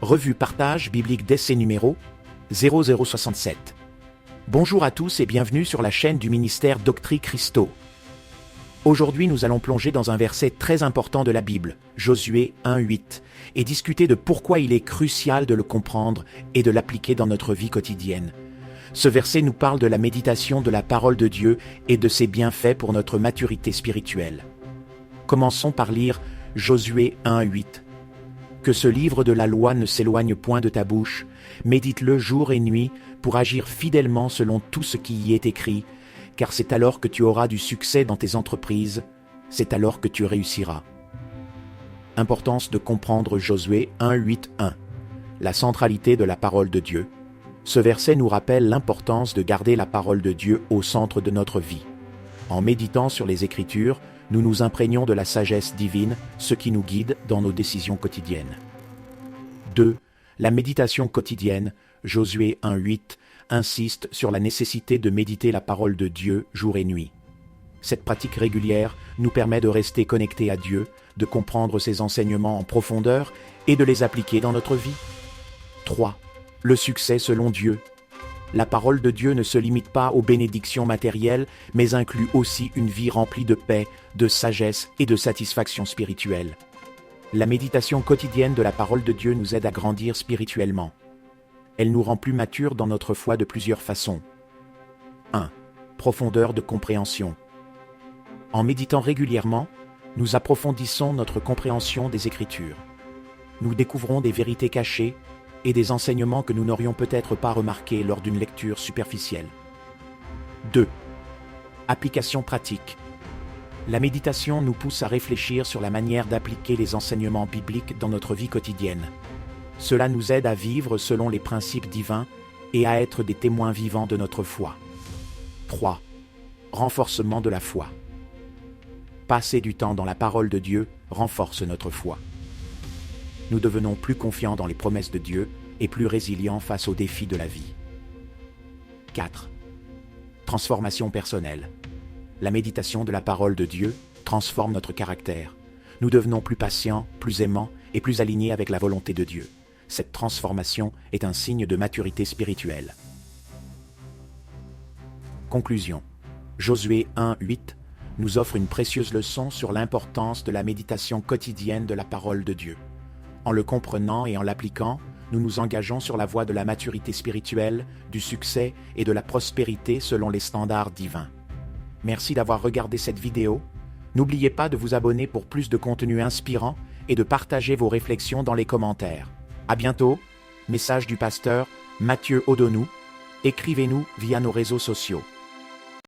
Revue Partage biblique d'essai numéro 0067. Bonjour à tous et bienvenue sur la chaîne du ministère Doctri Christo. Aujourd'hui nous allons plonger dans un verset très important de la Bible, Josué 1:8, et discuter de pourquoi il est crucial de le comprendre et de l'appliquer dans notre vie quotidienne. Ce verset nous parle de la méditation de la parole de Dieu et de ses bienfaits pour notre maturité spirituelle. Commençons par lire Josué 1:8. Que ce livre de la loi ne s'éloigne point de ta bouche, médite-le jour et nuit pour agir fidèlement selon tout ce qui y est écrit, car c'est alors que tu auras du succès dans tes entreprises, c'est alors que tu réussiras. Importance de comprendre Josué 1:8-1, la centralité de la parole de Dieu. Ce verset nous rappelle l'importance de garder la parole de Dieu au centre de notre vie. En méditant sur les Écritures, nous nous imprégnons de la sagesse divine, ce qui nous guide dans nos décisions quotidiennes. 2. La méditation quotidienne, Josué 1:8, insiste sur la nécessité de méditer la parole de Dieu jour et nuit. Cette pratique régulière nous permet de rester connectés à Dieu, de comprendre ses enseignements en profondeur et de les appliquer dans notre vie. 3. Le succès selon Dieu. La parole de Dieu ne se limite pas aux bénédictions matérielles, mais inclut aussi une vie remplie de paix, de sagesse et de satisfaction spirituelle. La méditation quotidienne de la parole de Dieu nous aide à grandir spirituellement. Elle nous rend plus matures dans notre foi de plusieurs façons. 1. Profondeur de compréhension. En méditant régulièrement, nous approfondissons notre compréhension des Écritures. Nous découvrons des vérités cachées et des enseignements que nous n'aurions peut-être pas remarqués lors d'une lecture superficielle. 2. Application pratique. La méditation nous pousse à réfléchir sur la manière d'appliquer les enseignements bibliques dans notre vie quotidienne. Cela nous aide à vivre selon les principes divins et à être des témoins vivants de notre foi. 3. Renforcement de la foi. Passer du temps dans la parole de Dieu renforce notre foi. Nous devenons plus confiants dans les promesses de Dieu et plus résilients face aux défis de la vie. 4. Transformation personnelle. La méditation de la parole de Dieu transforme notre caractère. Nous devenons plus patients, plus aimants et plus alignés avec la volonté de Dieu. Cette transformation est un signe de maturité spirituelle. Conclusion. Josué 1:8 nous offre une précieuse leçon sur l'importance de la méditation quotidienne de la parole de Dieu. En le comprenant et en l'appliquant, nous nous engageons sur la voie de la maturité spirituelle, du succès et de la prospérité selon les standards divins. Merci d'avoir regardé cette vidéo. N'oubliez pas de vous abonner pour plus de contenu inspirant et de partager vos réflexions dans les commentaires. À bientôt. Message du pasteur Mathieu Odonou. Écrivez-nous via nos réseaux sociaux.